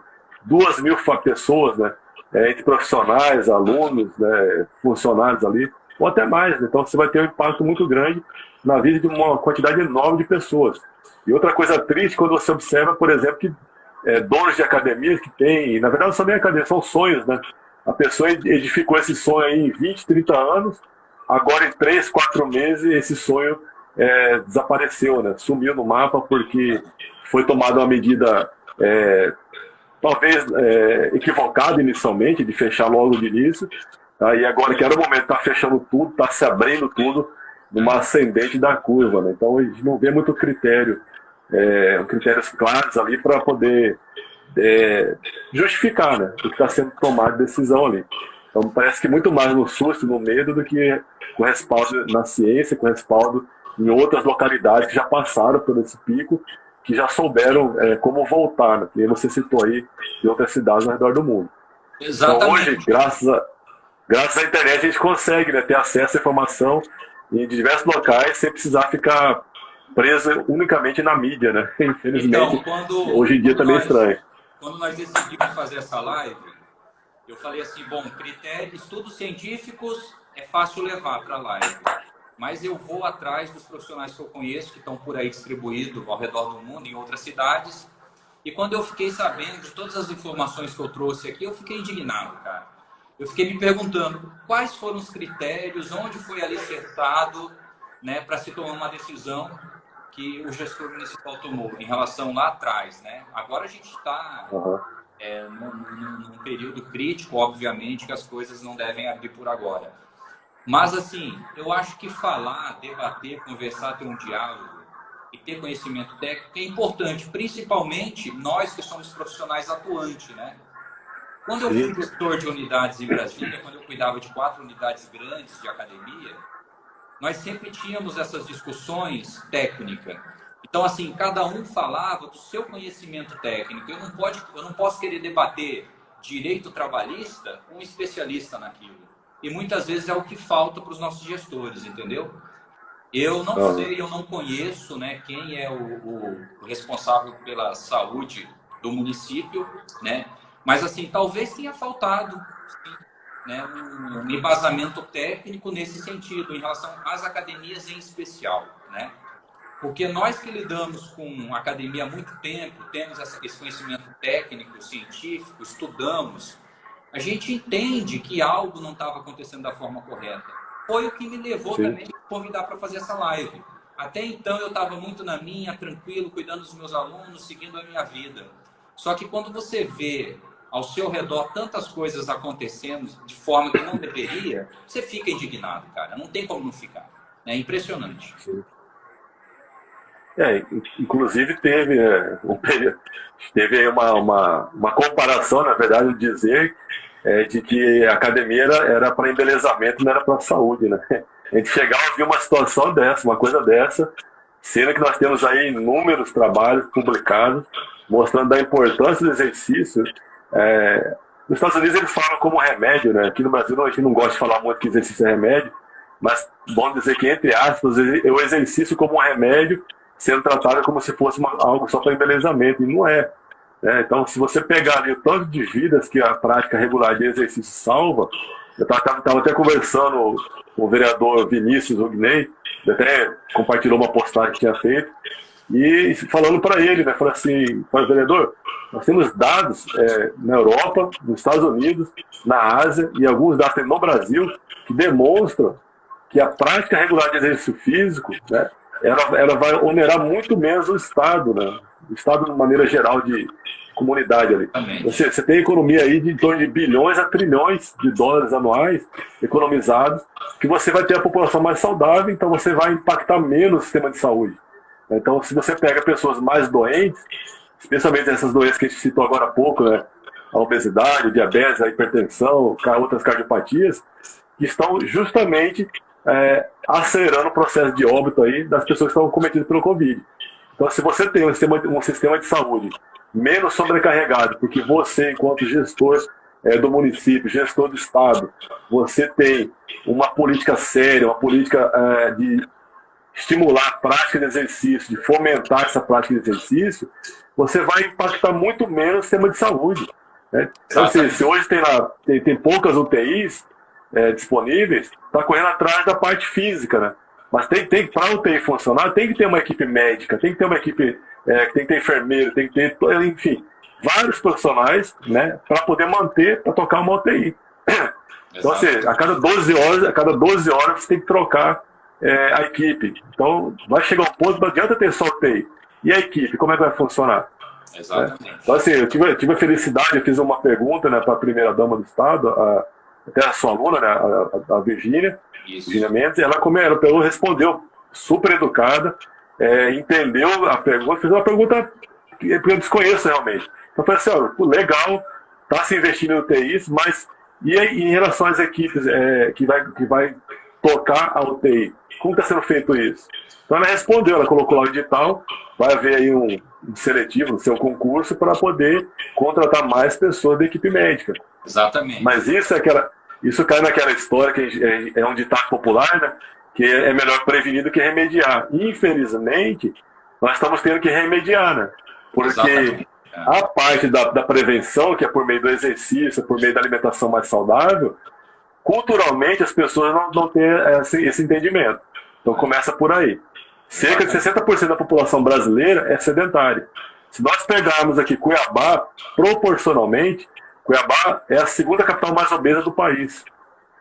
2.000 pessoas, né? Entre profissionais, alunos, né? Funcionários ali, ou até mais. Né? Então você vai ter um impacto muito grande na vida de uma quantidade enorme de pessoas. E outra coisa triste, quando você observa, por exemplo, que donos de academias que têm, na verdade não são nem academias, são sonhos, né? A pessoa edificou esse sonho aí em 20, 30 anos, agora em 3, 4 meses esse sonho desapareceu, né? Sumiu no mapa porque foi tomada uma medida talvez equivocada inicialmente, de fechar logo de início, tá? E agora que era o momento, está fechando tudo, está se abrindo tudo numa ascendente da curva, né? Então a gente não vê muito critérios claros ali para poder justificar, né, o que está sendo tomado de decisão ali. Então parece que muito mais no susto, no medo, do que com respaldo na ciência, com respaldo em outras localidades que já passaram por esse pico, que já souberam como voltar, né? E você citou aí de outras cidades ao redor do mundo. Exatamente. Então hoje, graças à internet, a gente consegue, né, ter acesso à informação em diversos locais sem precisar ficar preso unicamente na mídia, né? Infelizmente, então, hoje em dia também é estranho. Quando nós decidimos fazer essa live, eu falei assim, bom, critérios, estudos científicos é fácil levar para a live, mas eu vou atrás dos profissionais que eu conheço, que estão por aí distribuídos ao redor do mundo, em outras cidades, e quando eu fiquei sabendo de todas as informações que eu trouxe aqui, eu fiquei indignado, cara. Eu fiquei me perguntando quais foram os critérios, onde foi alicerçado, né, para se tomar uma decisão que o gestor municipal tomou em relação lá atrás, né? Agora a gente está num período crítico, obviamente, que as coisas não devem abrir por agora. Mas, assim, eu acho que falar, debater, conversar, ter um diálogo e ter conhecimento técnico é importante, principalmente nós que somos profissionais atuantes, né? Quando eu fui gestor de unidades em Brasília, quando eu cuidava de 4 unidades grandes de academia, nós sempre tínhamos essas discussões técnicas. Então, assim, cada um falava do seu conhecimento técnico. Eu não posso querer debater direito trabalhista com um especialista naquilo. E muitas vezes é o que falta para os nossos gestores, entendeu? Eu não sei, eu não conheço, né, quem é o responsável pela saúde do município, né? Mas, assim, talvez tenha faltado, sim, né, um embasamento técnico nesse sentido, em relação às academias em especial, né? Porque nós que lidamos com academia há muito tempo, temos esse conhecimento técnico, científico, estudamos, a gente entende que algo não estava acontecendo da forma correta. Foi o que me levou também a convidar para fazer essa live. Até então eu estava muito na minha, tranquilo, cuidando dos meus alunos, seguindo a minha vida. Só que quando você vê ao seu redor tantas coisas acontecendo de forma que não deveria, você fica indignado, cara. Não tem como não ficar. É impressionante. Sim. Inclusive teve aí uma comparação, na verdade, de dizer de que a academia era para embelezamento, não era para saúde, né? A gente chegava a ver uma situação dessa, uma coisa dessa, sendo que nós temos aí inúmeros trabalhos publicados mostrando a importância do exercício. Nos Estados Unidos eles falam como remédio, né? Aqui no Brasil a gente não gosta de falar muito que exercício é remédio, mas vamos dizer que, entre aspas, o exercício como um remédio sendo tratado como se fosse algo só para embelezamento, e não é. Então, se você pegar ali o tanto de vidas que a prática regular de exercício salva, eu estava até conversando com o vereador Vinícius Hugney, ele até compartilhou uma postagem que tinha feito, e falando para ele, né, falou assim, vereador, nós temos dados na Europa, nos Estados Unidos, na Ásia e alguns dados no Brasil que demonstram que a prática regular de exercício físico, né, ela vai onerar muito menos o Estado, né? O Estado de maneira geral de comunidade ali. Você tem economia aí de em torno de bilhões a trilhões de dólares anuais economizados, que você vai ter a população mais saudável, então você vai impactar menos o sistema de saúde. Então, se você pega pessoas mais doentes, especialmente essas doenças que a gente citou agora há pouco, né? A obesidade, a diabetes, a hipertensão, outras cardiopatias, que estão justamente acelerando o processo de óbito aí das pessoas que estão cometidas pelo Covid. Então, se você tem um sistema de saúde menos sobrecarregado, porque você, enquanto gestor do município, gestor do Estado, você tem uma política séria, uma política de estimular a prática de exercício, de fomentar essa prática de exercício, você vai impactar muito menos o sistema de saúde, né? Então, se hoje tem poucas UTIs disponíveis, está correndo atrás da parte física, né? Mas para a UTI funcionar, tem que ter uma equipe médica, tem que ter uma equipe, tem que ter enfermeiro, tem que ter, enfim, vários profissionais, né, para poder manter, para tocar uma UTI. Então, assim, a cada 12 horas você tem que trocar a equipe. Então, vai chegar um ponto, não adianta ter só UTI. E a equipe, como é que vai funcionar? Exatamente. Né? Então, assim, eu tive a felicidade, eu fiz uma pergunta, né, para a primeira-dama do Estado, até a sua aluna, né, a Virgínia Mendes, ela respondeu super educada, entendeu a pergunta, fez uma pergunta que eu desconheço realmente. Então, eu falei assim, ó, legal, está se investindo em UTIs, mas e em relação às equipes que vai tocar a UTI, como está sendo feito isso? Então ela respondeu, ela colocou lá o edital, vai haver aí um seletivo no seu concurso para poder contratar mais pessoas da equipe médica. Exatamente. Mas isso cai naquela história que é um ditado popular, né? Que é melhor prevenir do que remediar. Infelizmente, nós estamos tendo que remediar, né? Porque a parte da prevenção, que é por meio do exercício, por meio da alimentação mais saudável, culturalmente as pessoas não têm esse entendimento. Então começa por aí. Cerca de 60% da população brasileira é sedentária. Se nós pegarmos aqui Cuiabá, proporcionalmente, Cuiabá é a segunda capital mais obesa do país.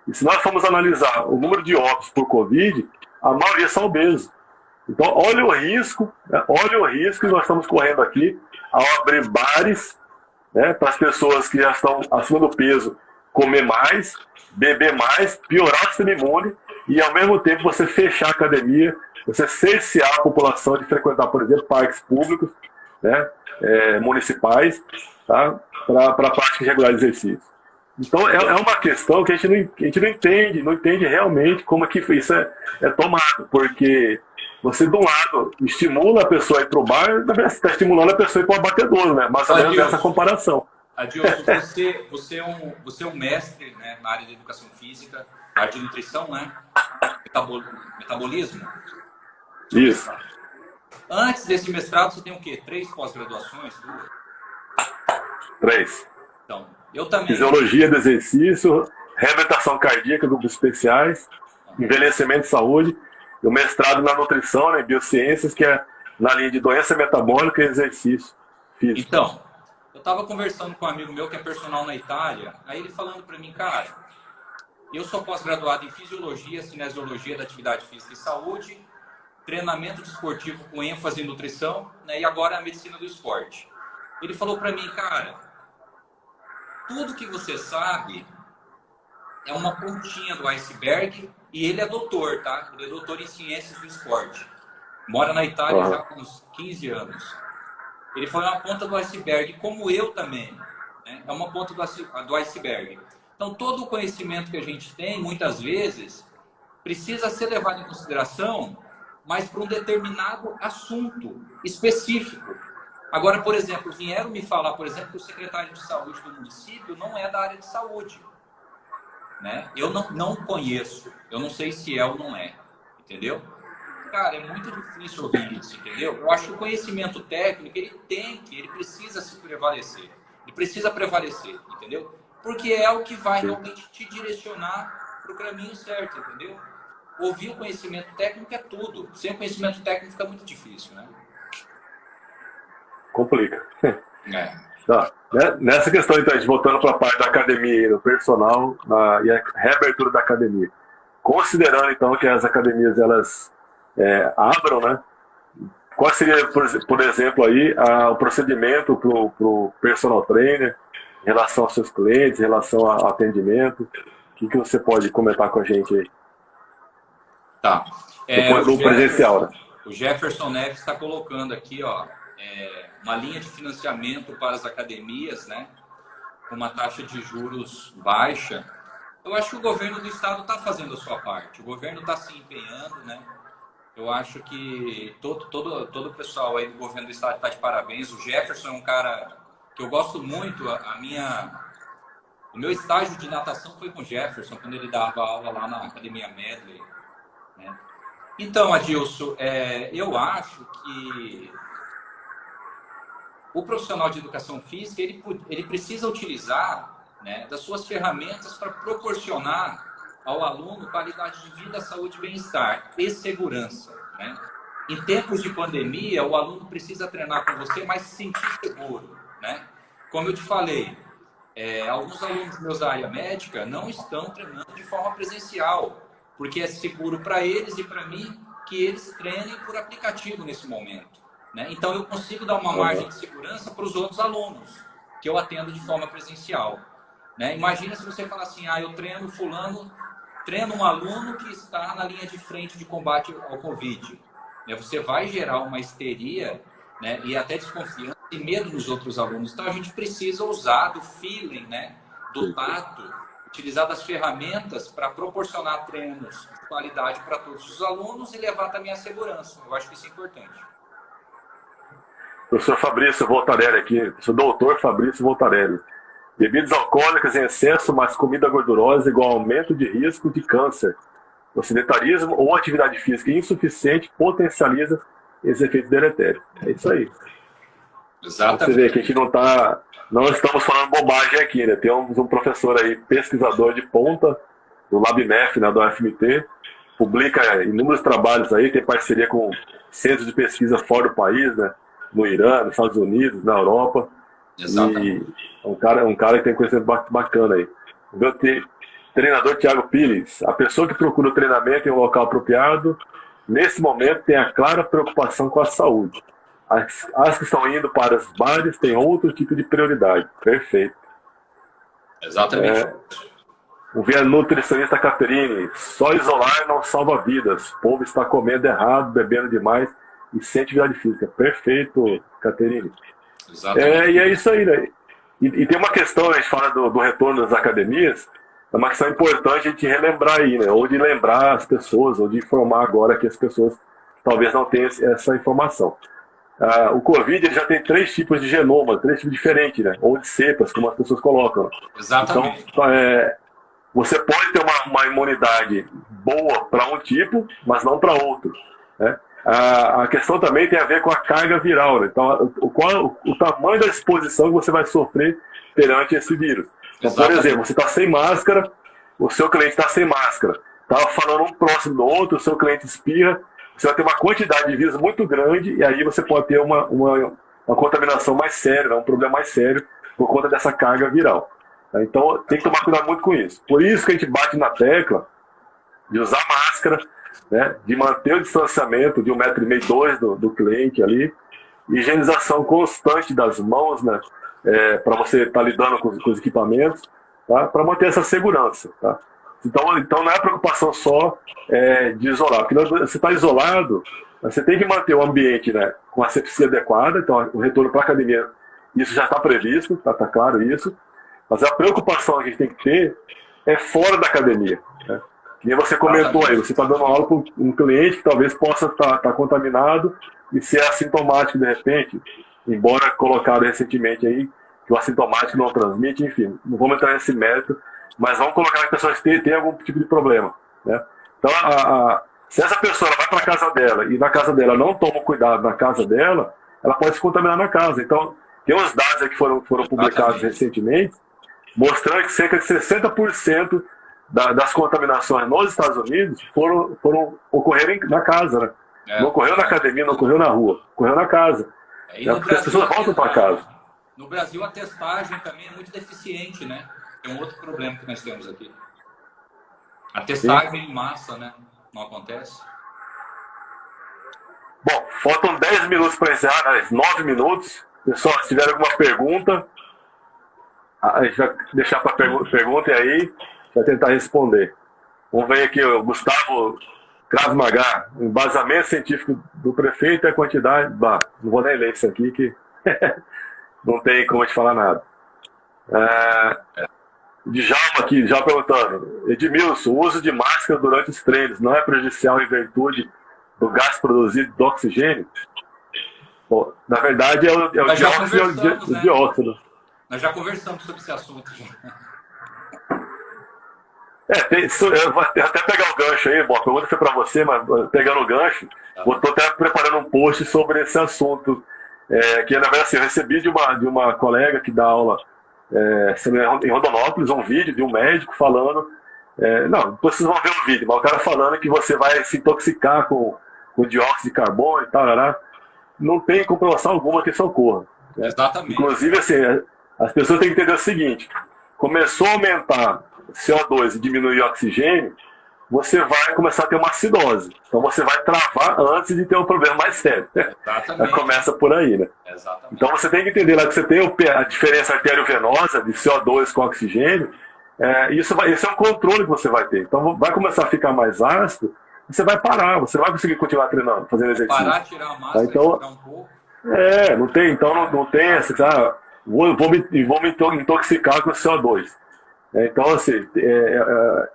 E se nós formos analisar o número de óbitos por Covid, a maioria são obesos. Então, olha o risco que nós estamos correndo aqui ao abrir bares, né, para as pessoas que já estão acima do peso comer mais, beber mais, piorar o sistema imune e, ao mesmo tempo, você fechar a academia, você cercear a população de frequentar, por exemplo, parques públicos, né, municipais, tá, para a prática regular de exercício. Então, é uma questão que a gente não entende realmente como é que isso é tomado, porque você, de um lado, estimula a pessoa a ir para o bar, na verdade, você está estimulando a pessoa a ir para o abatedouro, né? Mais ou menos dessa comparação. Adilson, você é um mestre, né, na área de educação física, área de nutrição, né? Metabolismo. Isso. Antes desse mestrado, você tem o quê? 3 pós-graduações? 3. Então, eu também. Fisiologia do exercício, reabilitação cardíaca, grupos especiais, envelhecimento e saúde, e o mestrado na nutrição, né, biociências, que é na linha de doença metabólica e exercício físico. Então, eu estava conversando com um amigo meu que é personal na Itália, aí ele falando para mim, cara, eu sou pós-graduado em fisiologia, cinesiologia da atividade física e saúde, treinamento desportivo com ênfase em nutrição, né, e agora a medicina do esporte. Ele falou para mim, cara, tudo que você sabe é uma pontinha do iceberg e ele é doutor, tá? Ele é doutor em ciências do esporte. Mora na Itália já há uns 15 anos. Ele falou, é uma ponta do iceberg, como eu também. Né? É uma ponta do iceberg. Então, todo o conhecimento que a gente tem, muitas vezes, precisa ser levado em consideração, mas para um determinado assunto específico. Agora, por exemplo, vieram me falar, por exemplo, que o secretário de saúde do município não é da área de saúde. Né? Eu não conheço, eu não sei se é ou não é, entendeu? Cara, é muito difícil ouvir isso, entendeu? Eu acho que o conhecimento técnico, ele precisa se prevalecer. Ele precisa prevalecer, entendeu? Porque é o que vai realmente te direcionar para o caminho certo, entendeu? Ouvir o conhecimento técnico é tudo. Sem o conhecimento técnico fica muito difícil, né? Complica. Tá. Nessa questão, então, a gente voltando para a parte da academia, do personal e a reabertura da academia. Considerando, então, que as academias, elas abram, né? Qual seria, por exemplo, aí, o procedimento para o personal trainer em relação aos seus clientes, em relação ao atendimento? O que você pode comentar com a gente aí? Tá. Do presencial, né? O Jefferson Neves está colocando aqui, ó, uma linha de financiamento para as academias, né? Com uma taxa de juros baixa. Eu acho que o governo do estado está fazendo a sua parte. O governo está se empenhando, né? Eu acho que todo o pessoal aí do governo do estado está de parabéns. O Jefferson é um cara que eu gosto muito. O meu estágio de natação foi com o Jefferson, quando ele dava aula lá na Academia Medley. Né? Então, Adilson, eu acho que o profissional de educação física, ele precisa utilizar, né, das suas ferramentas para proporcionar ao aluno qualidade de vida, saúde, bem-estar e segurança, né? Em tempos de pandemia, o aluno precisa treinar com você, mas se sentir seguro, né? Como eu te falei, alguns alunos meus da área médica não estão treinando de forma presencial, porque é seguro para eles e para mim que eles treinem por aplicativo nesse momento, né? Então, eu consigo dar uma margem de segurança para os outros alunos que eu atendo de forma presencial, né? Imagina se você falar assim, eu treino fulano, treino um aluno que está na linha de frente de combate ao Covid. Você vai gerar uma histeria, né, e até desconfiança e medo nos outros alunos. Então, a gente precisa usar do feeling, né, do tato, utilizar das ferramentas para proporcionar treinos de qualidade para todos os alunos e levar também a segurança. Eu acho que isso é importante. Professor Fabrício Voltarelli aqui, professor doutor Fabrício Voltarelli. Bebidas alcoólicas em excesso, mais comida gordurosa igual aumento de risco de câncer. O sedentarismo ou atividade física insuficiente potencializa esses efeitos deletérios. É isso aí. Exatamente. Você vê que a gente não estamos falando bobagem aqui, né? Temos um professor aí, pesquisador de ponta, do LabMEF, né, do UFMT, publica inúmeros trabalhos aí, tem parceria com centros de pesquisa fora do país, né? No Irã, nos Estados Unidos, na Europa. Exatamente. E um cara que tem conhecimento bacana aí. Treinador Thiago Pires, a pessoa que procura o treinamento em um local apropriado, nesse momento tem a clara preocupação com a saúde. As que estão indo para os bares têm outro tipo de prioridade. Perfeito. Exatamente. O nutricionista Caterine, só isolar não salva vidas. O povo está comendo errado, bebendo demais e sem atividade física. Perfeito, Caterine. Exatamente. E é isso aí, né? E tem uma questão, a gente fala do retorno das academias, é uma questão importante a gente relembrar aí, né? Ou de lembrar as pessoas, ou de informar agora que as pessoas talvez não tenham essa informação. O Covid ele já tem 3 tipos de genoma, 3 tipos diferentes, né? Ou de cepas, como as pessoas colocam. Exatamente. Então, você pode ter uma imunidade boa para um tipo, mas não para outro, né? A questão também tem a ver com a carga viral, né? Então, o tamanho da exposição que você vai sofrer perante esse vírus. Então, por exemplo, você está sem máscara, o seu cliente está sem máscara, está falando um próximo do outro, o seu cliente espirra, você vai ter uma quantidade de vírus muito grande e aí você pode ter uma contaminação mais séria, né? Um problema mais sério por conta dessa carga viral. Então, tem que tomar cuidado muito com isso. Por isso que a gente bate na tecla de usar máscara, né? De manter o distanciamento de 1,5 m, 2 do cliente ali, higienização constante das mãos, né? Para você estar lidando com os equipamentos, tá? Para manter essa segurança. Tá? Então não é preocupação só de isolar, porque você está isolado, você tem que manter o ambiente, né, com a asepsia adequada, então o retorno para a academia, isso já está previsto, tá claro isso, mas a preocupação que a gente tem que ter é fora da academia. Né? Que nem você comentou aí, você está dando aula para um cliente que talvez possa estar contaminado e ser assintomático de repente, embora colocado recentemente aí que o assintomático não transmite, enfim, não vamos entrar nesse mérito, mas vamos colocar que as pessoas têm algum tipo de problema, né? Então, se essa pessoa vai para a casa dela e na casa dela não toma cuidado na casa dela, ela pode se contaminar na casa. Então, tem uns dados aí que foram publicados recentemente, mostrando que cerca de 60% das contaminações nos Estados Unidos ocorreram na casa, né? Não ocorreu na academia, não ocorreu na rua, ocorreu na casa. Porque as pessoas voltam para casa. No Brasil, a testagem também é muito deficiente, né? É um outro problema que nós temos aqui. A testagem em massa, né? Não acontece. Bom, faltam 10 minutos para encerrar, né? 9 minutos. Pessoal, se tiver alguma pergunta, a gente vai deixar para pergunta e aí vai tentar responder. Vamos ver aqui o Gustavo Krav Maga. O embasamento científico do prefeito é a quantidade... não vou nem ler isso aqui, que não tem como te falar nada. Djalma aqui, já perguntando. Edmilson, o uso de máscara durante os treinos não é prejudicial em virtude do gás produzido do oxigênio? Bom, na verdade é o dióxido e o dióxido. Nós já conversamos sobre esse assunto. Eu vou até pegar o gancho aí, bom, a pergunta foi para você, mas pegando o gancho, estou até preparando um post sobre esse assunto, que na verdade assim, eu recebi de uma colega que dá aula em Rondonópolis, um vídeo de um médico falando Não, vocês vão ver o vídeo, mas o cara falando que você vai se intoxicar com dióxido de carbono e tal, não tem comprovação alguma que isso ocorra. Né? Exatamente. Inclusive, assim, as pessoas têm que entender o seguinte: começou a aumentar CO2 e diminuir o oxigênio, você vai começar a ter uma acidose. Então você vai travar antes de ter um problema mais sério. Exatamente. Começa por aí, né? Exatamente. Então você tem que entender lá que você tem a diferença arteriovenosa de CO2 com oxigênio. Esse é um controle que você vai ter. Então vai começar a ficar mais ácido, você vai parar, você não vai conseguir continuar treinando, fazendo exercício. Parar, tirar a máscara, então, tirar um pouco. não tem, então não tem essa, vou me intoxicar com CO2. Então, assim,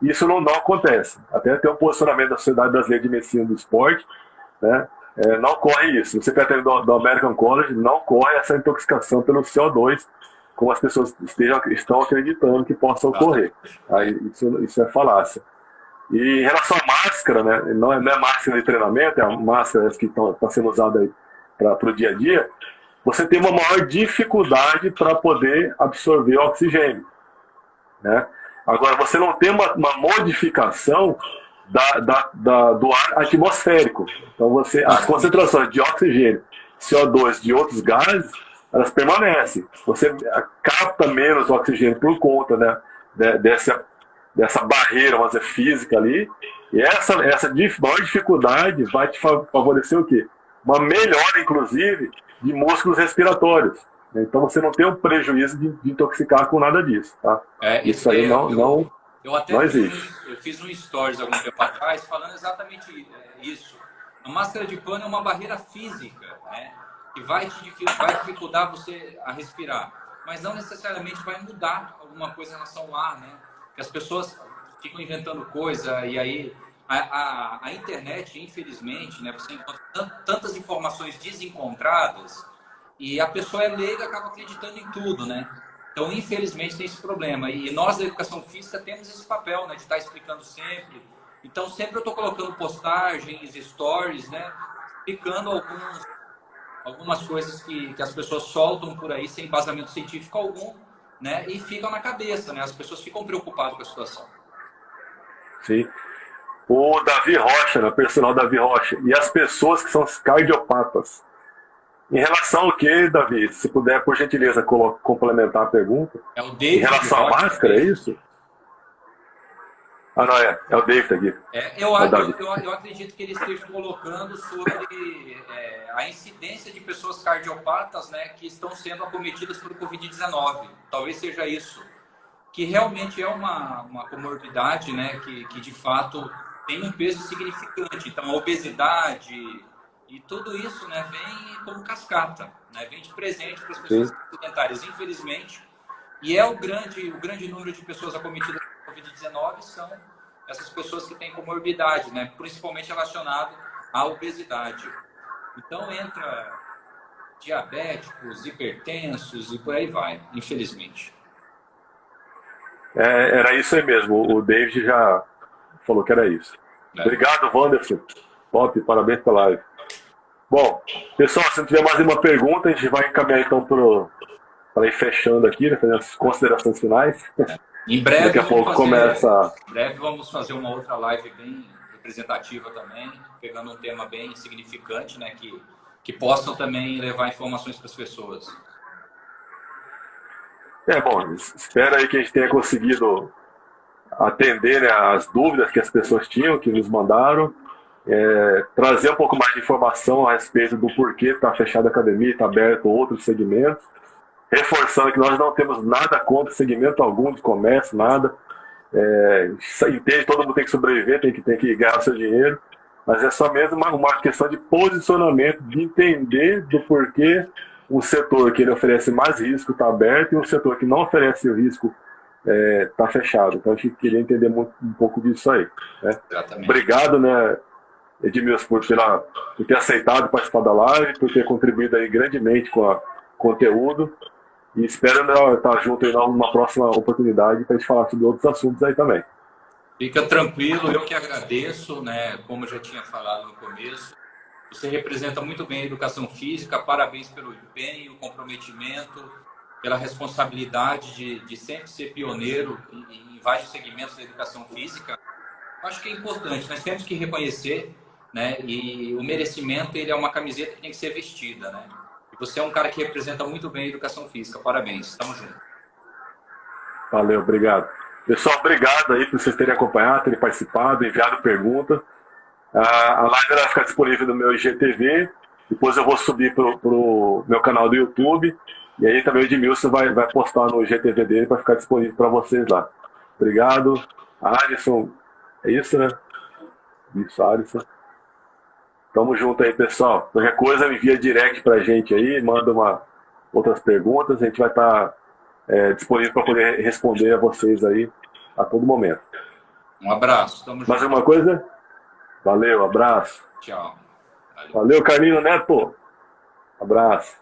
isso não acontece. Até tem um posicionamento da Sociedade Brasileira de Medicina do Esporte, né? Não ocorre isso. Você pega do American College, não ocorre essa intoxicação pelo CO2, como as pessoas estão acreditando que possa ocorrer. Aí, isso é falácia. E em relação à máscara, né? Não é máscara de treinamento, é a máscara que está sendo usada aí para o dia a dia, você tem uma maior dificuldade para poder absorver o oxigênio. Né? Agora, você não tem uma modificação do ar atmosférico. Então, as concentrações de oxigênio, CO2 de outros gases, elas permanecem. Você capta menos oxigênio por conta, né, dessa barreira, vamos dizer, física ali. E essa maior dificuldade vai te favorecer o quê? Uma melhora, inclusive, de músculos respiratórios. Então você não tem um prejuízo de intoxicar com nada disso, tá? Isso aí não existe. Eu fiz um stories algum tempo atrás falando exatamente isso. A máscara de pano é uma barreira física, né? Que vai dificultar você a respirar, mas não necessariamente vai mudar alguma coisa em relação ao ar, né? Que as pessoas ficam inventando coisa e aí a internet, infelizmente, né? Você encontra tantas informações desencontradas. E a pessoa é leiga, acaba acreditando em tudo, né? Então, infelizmente, tem esse problema. E nós, da educação física, temos esse papel, né? De estar explicando sempre. Então, sempre eu estou colocando postagens, stories, né? Explicando algumas coisas que as pessoas soltam por aí sem embasamento científico algum, né? E ficam na cabeça, né? As pessoas ficam preocupadas com a situação. Sim. O Davi Rocha, né? O personal Davi Rocha. E as pessoas que são cardiopatas. Em relação ao que, Davi? Se puder, por gentileza, complementar a pergunta. É o David. Em relação à máscara, é isso? Não, é o David aqui. Eu acredito que ele esteja colocando sobre a incidência de pessoas cardiopatas, né, que estão sendo acometidas por Covid-19. Talvez seja isso. Que realmente é uma comorbidade, né, que de fato tem um peso significante. Então, a obesidade... E tudo isso, né, vem como cascata, né, vem de presente para as pessoas sedentárias, infelizmente. E o grande número de pessoas acometidas por Covid-19 são essas pessoas que têm comorbidade, né, principalmente relacionado à obesidade. Então entra diabéticos, hipertensos e por aí vai, infelizmente. Era isso aí mesmo, o David já falou que era isso. Obrigado, Wanderson. Top, parabéns pela live. Bom, pessoal, se não tiver mais nenhuma pergunta, a gente vai encaminhar então para ir fechando aqui, né, fazendo as considerações finais. Em breve, daqui a pouco começa. Em breve vamos fazer uma outra live bem representativa também, pegando um tema bem significante, né, que possam também levar informações para as pessoas. Bom, espero aí que a gente tenha conseguido atender, né, as dúvidas que as pessoas tinham, que nos mandaram. Trazer um pouco mais de informação a respeito do porquê está fechada a academia e está aberto outros segmentos, reforçando que nós não temos nada contra segmento algum de comércio, nada. Entende, todo mundo tem que sobreviver, tem que ganhar seu dinheiro, mas é só mesmo uma questão de posicionamento, de entender do porquê um setor que ele oferece mais risco está aberto e um setor que não oferece o risco está fechado. Então a gente queria entender um pouco disso aí, né? Obrigado, né, Edmilson, por ter aceitado participar da live, por ter contribuído aí grandemente com o conteúdo. E espero estar junto aí numa próxima oportunidade para a gente falar sobre outros assuntos aí também. Fica tranquilo, eu que agradeço, né? Como eu já tinha falado no começo, você representa muito bem a educação física, parabéns pelo empenho, comprometimento. pela responsabilidade de sempre ser pioneiro em vários segmentos da educação física. Eu acho que é importante, nós temos que reconhecer, né? E o merecimento, ele é uma camiseta que tem que ser vestida, né? E você é um cara que representa muito bem a educação física. Parabéns, estamos juntos. Valeu, obrigado. Pessoal, obrigado aí por vocês terem acompanhado, terem participado, enviado pergunta. A live vai ficar disponível no meu IGTV, depois eu vou subir para o meu canal do YouTube, e aí também o Edmilson vai postar no IGTV dele para ficar disponível para vocês lá. Obrigado. Alisson, é isso, né? Isso, Alisson. Tamo junto aí, pessoal. Qualquer coisa, envia direct pra gente aí, manda outras perguntas, a gente vai estar disponível para poder responder a vocês aí a todo momento. Um abraço, tamo junto. Mais alguma coisa? Valeu, abraço. Tchau. Valeu, Carlinho Neto. Abraço.